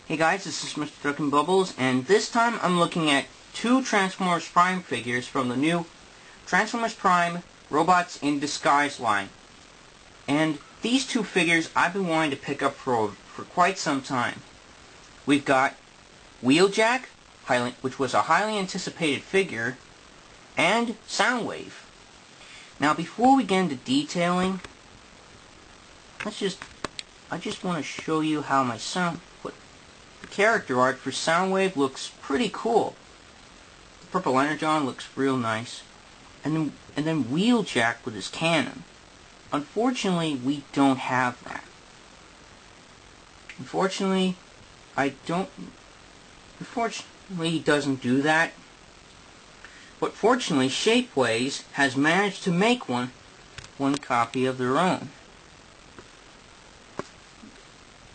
Hey guys, this is Mr. Duck and Bubbles, and this time I'm looking at two Transformers Prime figures from the new Transformers Prime Robots in Disguise line. And these two figures I've been wanting to pick up for quite some time. We've got Wheeljack, which was a highly anticipated figure, and Soundwave. Now before we get into detailing, I just want to show you how the character art for Soundwave looks pretty cool. The purple energon looks real nice. And then Wheeljack with his cannon. Unfortunately, we don't have that. Unfortunately, he doesn't do that. But fortunately, Shapeways has managed to make one copy of their own.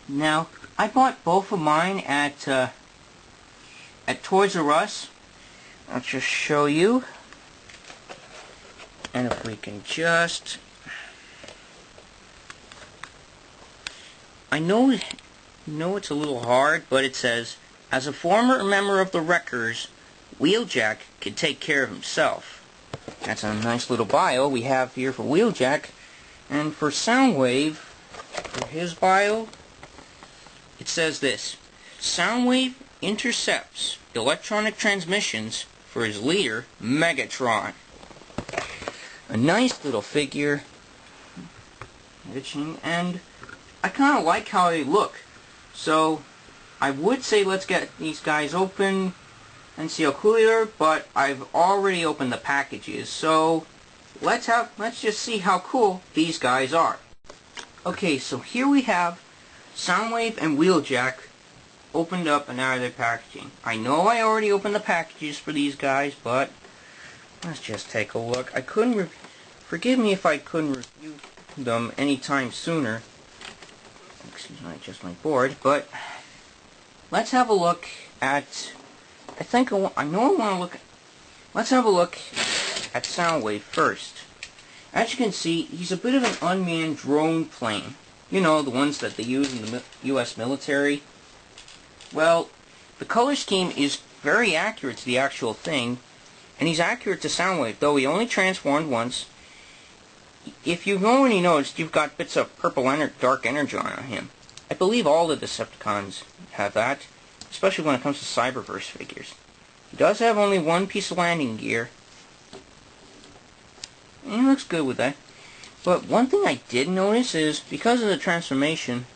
Now, I bought both of mine at Toys R Us. I'll just show you. And if we can just... I know it's a little hard, but it says, as a former member of the Wreckers, Wheeljack can take care of himself. That's a nice little bio we have here for Wheeljack. And for Soundwave, for his bio, it says this: Soundwave intercepts electronic transmissions for his leader, Megatron. A nice little figure. And I kind of like how they look. So, I would say let's get these guys open and see how cool they are, but I've already opened the packages. So, let's just see how cool these guys are. Okay, so here we have Soundwave and Wheeljack opened up and out of their packaging. I know I already opened the packages for these guys, but let's just take a look. Forgive me if I couldn't review them anytime sooner. Excuse me, I just my board, but let's have a look at... Let's have a look at Soundwave first. As you can see, he's a bit of an unmanned drone plane. You know, the ones that they use in the U.S. military. Well, the color scheme is very accurate to the actual thing, and he's accurate to Soundwave, though he only transformed once. If you've already noticed, you've got bits of purple dark energon on him. I believe all the Decepticons have that, especially when it comes to Cyberverse figures. He does have only one piece of landing gear, and he looks good with that. But one thing I did notice is, because of the transformation,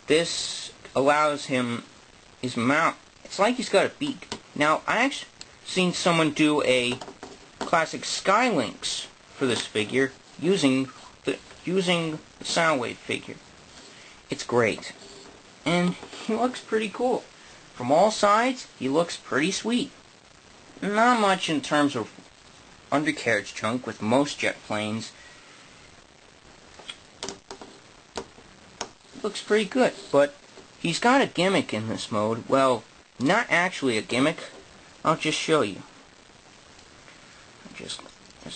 this allows him his mouth. It's like he's got a beak. Now, I actually seen someone do a classic Skylinks for this figure using the Soundwave figure. It's great, and he looks pretty cool. From all sides, he looks pretty sweet. Not much in terms of undercarriage chunk with most jet planes. Looks pretty good, but he's got a gimmick in this mode. Well, not actually a gimmick. I'll just show you. I just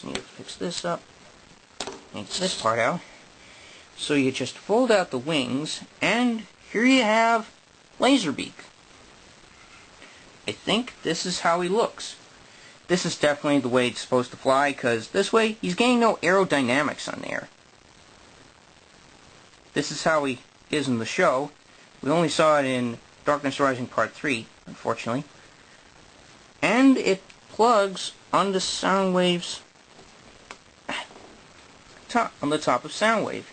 need to fix this up. Take this part out. So you just fold out the wings, and here you have Laserbeak. I think this is how he looks. This is definitely the way it's supposed to fly, because this way he's getting no aerodynamics on there. This is how he is in the show. We only saw it in Darkness Rising Part 3, unfortunately. And it plugs onto Soundwave's on the top of Soundwave.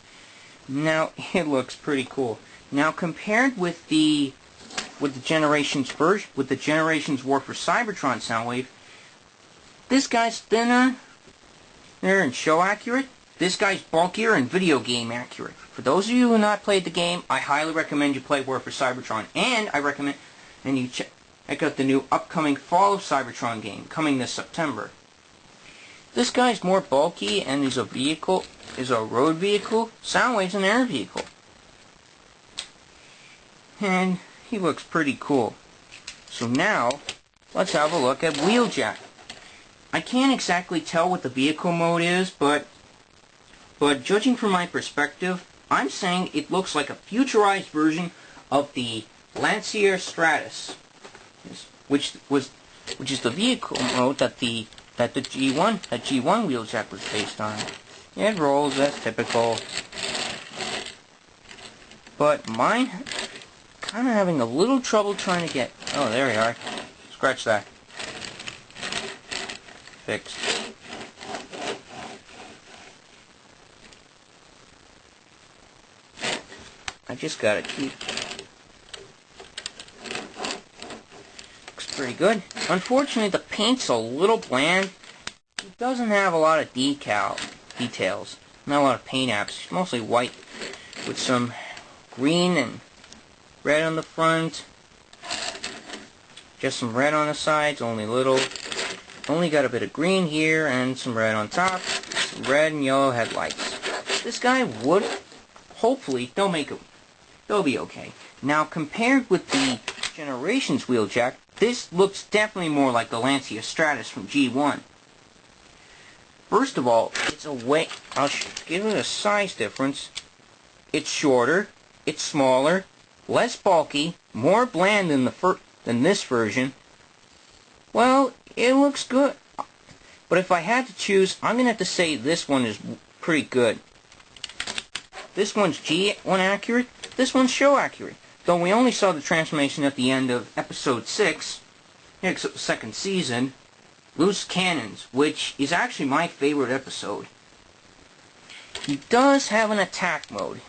Now it looks pretty cool. Now compared with the Generations War for Cybertron Soundwave, this guy's thinner and show accurate. This guy's bulkier and video game accurate. For those of you who have not played the game, I highly recommend you play War for Cybertron, and I recommend you check out the new upcoming Fall of Cybertron game coming this September. This guy's more bulky and is a road vehicle. Soundwave's an air vehicle. And he looks pretty cool. So now, let's have a look at Wheeljack. I can't exactly tell what the vehicle mode is, but judging from my perspective, I'm saying it looks like a futurized version of the Lancia Stratus, which is the vehicle mode that the G1 Wheeljack was based on. It rolls as typical, but mine kind of having a little trouble trying to get. Oh, there we are. Scratch that. Fixed. I just gotta keep. Looks pretty good. Unfortunately, the paint's a little bland. It doesn't have a lot of details. Not a lot of paint apps. It's mostly white with some green and red on the front. Just some red on the sides, only little. Only got a bit of green here and some red on top. Some red and yellow headlights. This guy would, hopefully, they'll be okay. Now, compared with the Generations Wheeljack, this looks definitely more like the Lancia Stratus from G1. First of all, it's I'll give it a size difference. It's shorter, it's smaller, less bulky, more bland than this version. Well, it looks good. But if I had to choose, I'm going to have to say this one is pretty good. This one's G1 accurate, this one's show accurate. Though we only saw the transformation at the end of episode 6, except the second season, Loose Cannons, which is actually my favorite episode. He does have an attack mode.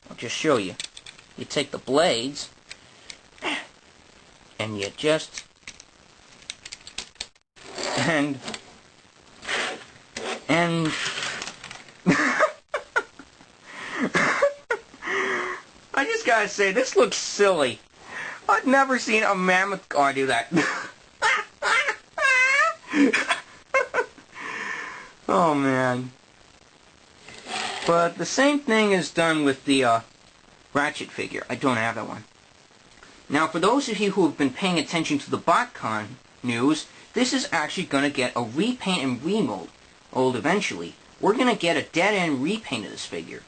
I'll just show you. You take the blades, and you just... And... I just gotta say, this looks silly. I've never seen a mammoth car do that. Oh, man. But the same thing is done with the Ratchet figure. I don't have that one. Now, for those of you who have been paying attention to the BotCon news, this is actually going to get a repaint and remold eventually. We're going to get a dead-end repaint of this figure.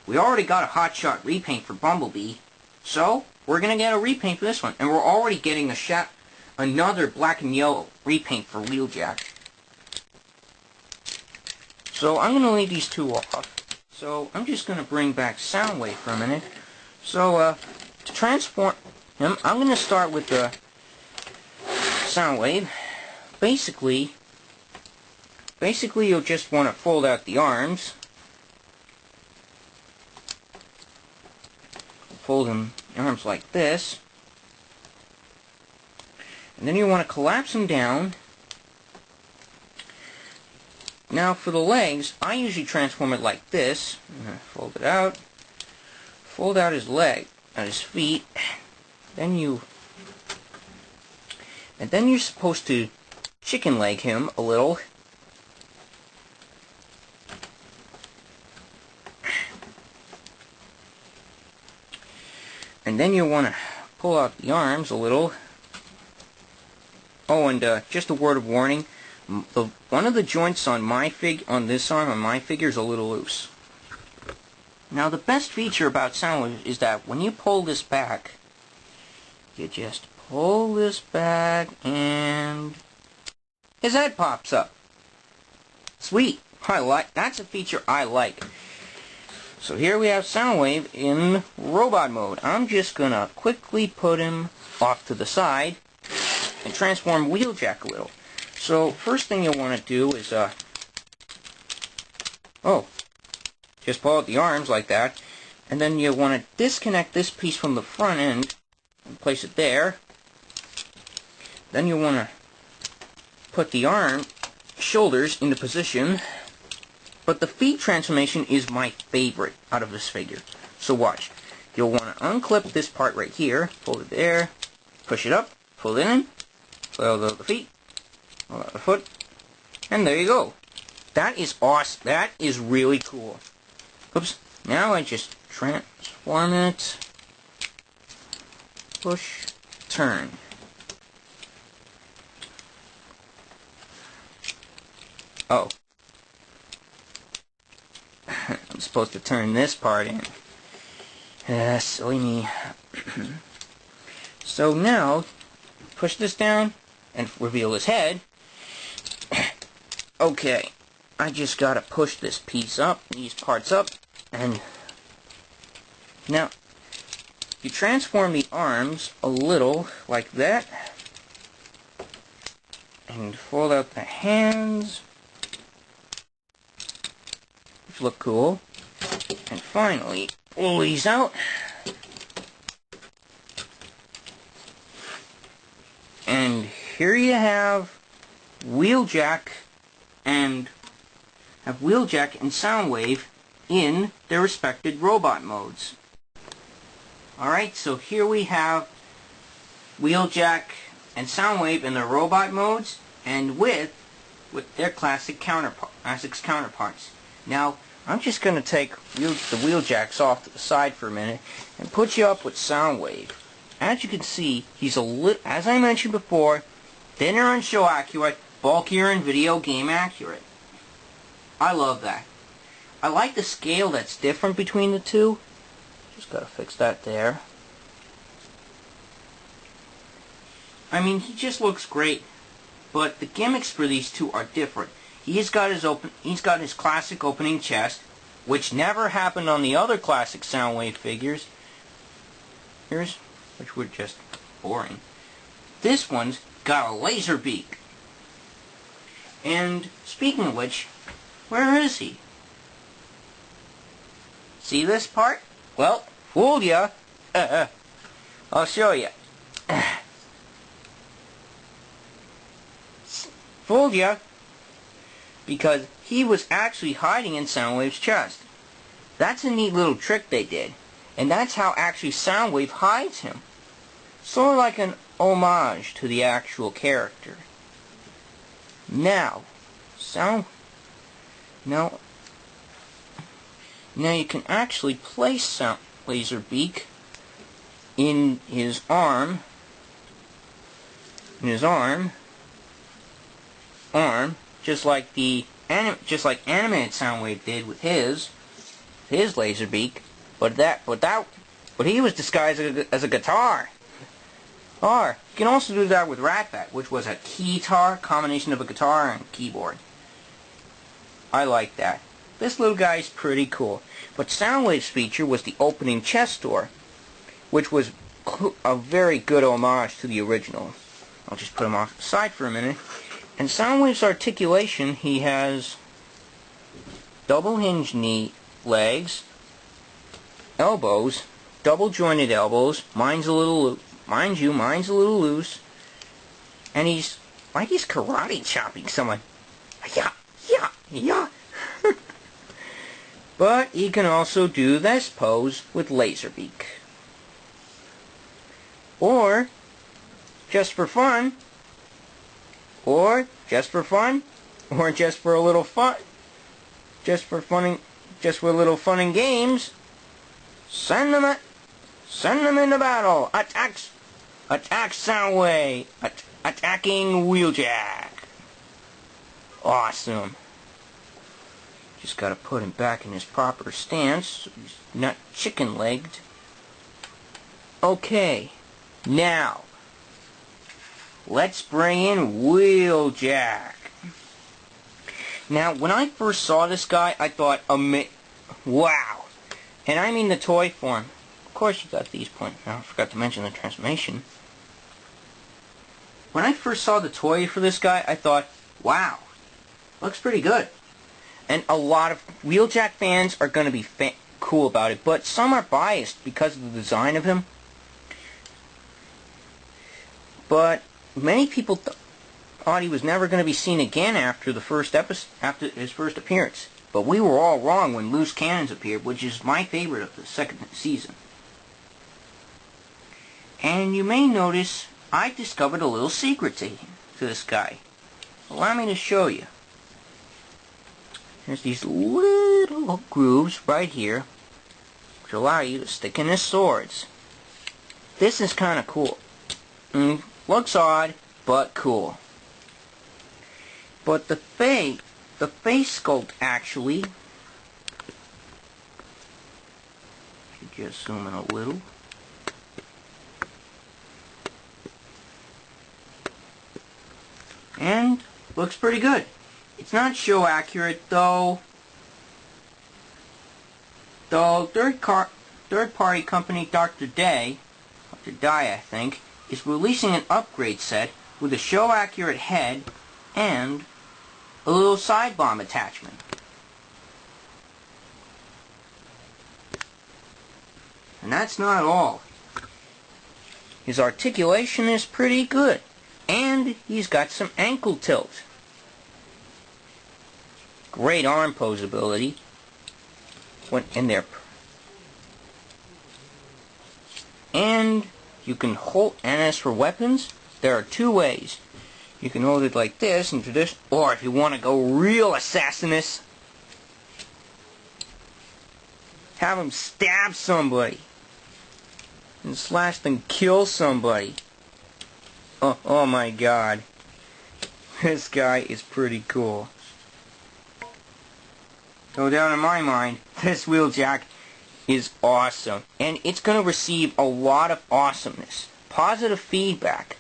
We already got a hotshot repaint for Bumblebee, so we're going to get a repaint for this one. And we're already getting another black and yellow repaint for Wheeljack. So I'm going to leave these two off. So I'm just going to bring back Soundwave for a minute. So to transform him, I'm going to start with the Soundwave. Basically you'll just want to fold out the arms. Fold the arms like this. And then you want to collapse them down. Now for the legs, I usually transform it like this. Fold it out. Fold out his his feet. And then you're supposed to chicken leg him a little. And then you want to pull out the arms a little. Oh, and just a word of warning. One of the joints on this arm on my figure is a little loose. Now the best feature about Soundwave is that when you pull this back, you just pull this back and his head pops up. Sweet. That's a feature I like. So here we have Soundwave in robot mode. I'm just gonna quickly put him off to the side and transform Wheeljack a little. So first thing you'll want to do is just pull out the arms like that, and then you want to disconnect this piece from the front end and place it there. Then you want to put the shoulders into position. But the feet transformation is my favorite out of this figure. So watch. You'll want to unclip this part right here, fold it there, push it up, pull it in, pull out the feet, pull out the foot, and there you go. That is awesome. That is really cool. Oops. Now I just transform it, push, turn. Oh. I'm supposed to turn this part in. Silly me. So now, push this down and reveal his head. Okay, I just gotta push this piece up, these parts up, and now you transform the arms a little like that, and fold out the hands, which look cool, and finally pull these out. And here you have Wheeljack and Soundwave in their respected robot modes. Alright, so here we have Wheeljack and Soundwave in their robot modes and with their classics counterparts. Now, I'm just going to take the Wheeljacks off to the side for a minute and put you up with Soundwave. As you can see, he's as I mentioned before, thinner and show accurate, bulkier and video game accurate. I love that. I like the scale that's different between the two. Just gotta fix that there. I mean, he just looks great, but the gimmicks for these two are different. He's got his classic opening chest, which never happened on the other classic Soundwave figures. Which were just boring. This one's got a laser beak. And speaking of which, where is he? See this part? Well, fooled ya. I'll show ya. Fooled ya. Because he was actually hiding in Soundwave's chest. That's a neat little trick they did. And that's how actually Soundwave hides him. Sort of like an homage to the actual character. Now you can actually place Laserbeak in his arm, just like animated Soundwave did with his Laserbeak, but he was disguised as a guitar. Or you can also do that with Ratbat, which was a keytar, combination of a guitar and keyboard. I like that. This little guy's pretty cool. But Soundwave's feature was the opening chest door, which was a very good homage to the original. I'll just put him off the side for a minute. And Soundwave's articulation, he has double hinge knee legs, elbows, double jointed elbows. Mind you, mine's a little loose. And he's like he's karate chopping someone. Yeah, yeah, yeah. But he can also do this pose with Laserbeak. Or just for fun. Or just for a little fun. Just for a little fun and games. Send them into battle. Attack Soundwave. Attacking Wheeljack. Awesome. Just gotta put him back in his proper stance so he's not chicken-legged. Okay. Now, let's bring in Wheeljack. Now, when I first saw this guy, I thought, wow. And I mean the toy form. Of course you got these points. Now, I forgot to mention the transformation. When I first saw the toy for this guy, I thought, wow, looks pretty good. And a lot of Wheeljack fans are going to be cool about it, but some are biased because of the design of him. But many people thought he was never going to be seen again after his first appearance. But we were all wrong when Loose Cannons appeared, which is my favorite of the second season. And you may notice I discovered a little secret to this guy. Allow me to show you. There's these little grooves right here, which allow you to stick in his swords. This is kind of cool. Looks odd, but cool. But the face sculpt actually, just zoom in a little. looks pretty good. It's not show accurate though. Third-party company Dr. Dye, I think, is releasing an upgrade set with a show accurate head and a little side bomb attachment. And that's not all. His articulation is pretty good, and he's got some ankle tilt. Great arm posability. Went in there. And you can hold, and as for weapons, there are two ways. You can hold it like this, and tradition, or if you want to go real assassinous, have him stab somebody. And slash then kill somebody. Oh my god. This guy is pretty cool. No doubt in my mind, this Wheeljack is awesome. And it's going to receive a lot of awesomeness. Positive feedback.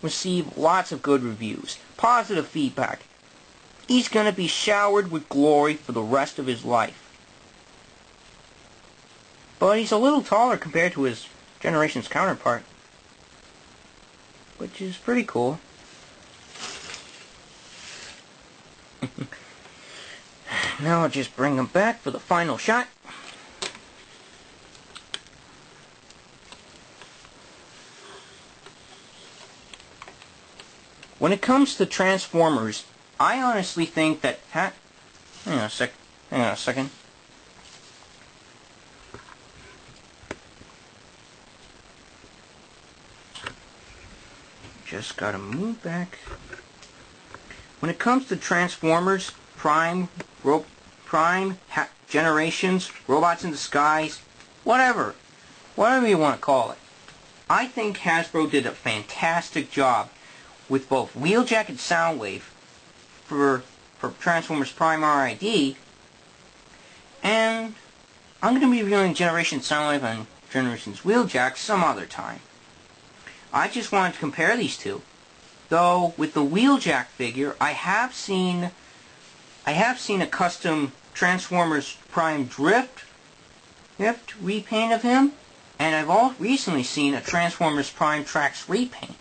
Receive lots of good reviews. Positive feedback. He's going to be showered with glory for the rest of his life. But he's a little taller compared to his generation's counterpart, which is pretty cool. Now I'll just bring him back for the final shot. When it comes to Transformers, I honestly think that... Hang on a second. Just gotta move back. When it comes to Transformers, Prime, Generations, Robots in Disguise, whatever you want to call it, I think Hasbro did a fantastic job with both Wheeljack and Soundwave for Transformers Prime RID, and I'm going to be reviewing Generations Soundwave and Generations Wheeljack some other time. I just wanted to compare these two. Though with the Wheeljack figure, I have seen a custom Transformers Prime Drift repaint of him, and I've recently seen a Transformers Prime Tracks repaint.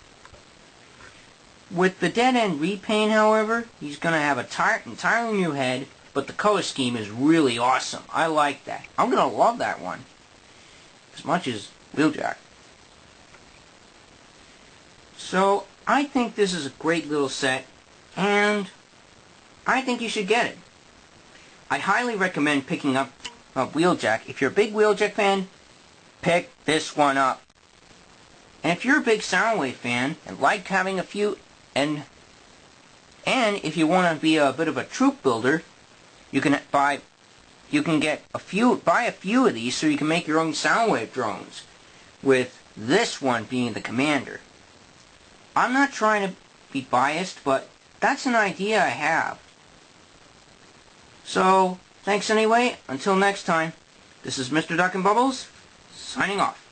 With the dead end repaint, however, he's going to have an entirely new head, but the color scheme is really awesome. I like that. I'm going to love that one as much as Wheeljack. So, I think this is a great little set, and I think you should get it. I highly recommend picking up Wheeljack. If you're a big Wheeljack fan, pick this one up. And if you're a big Soundwave fan and like having a few, and if you want to be a bit of a troop builder, you can buy a few of these so you can make your own Soundwave drones, with this one being the commander. I'm not trying to be biased, but that's an idea I have. So, thanks anyway. Until next time, this is Mr. Duck and Bubbles, signing off.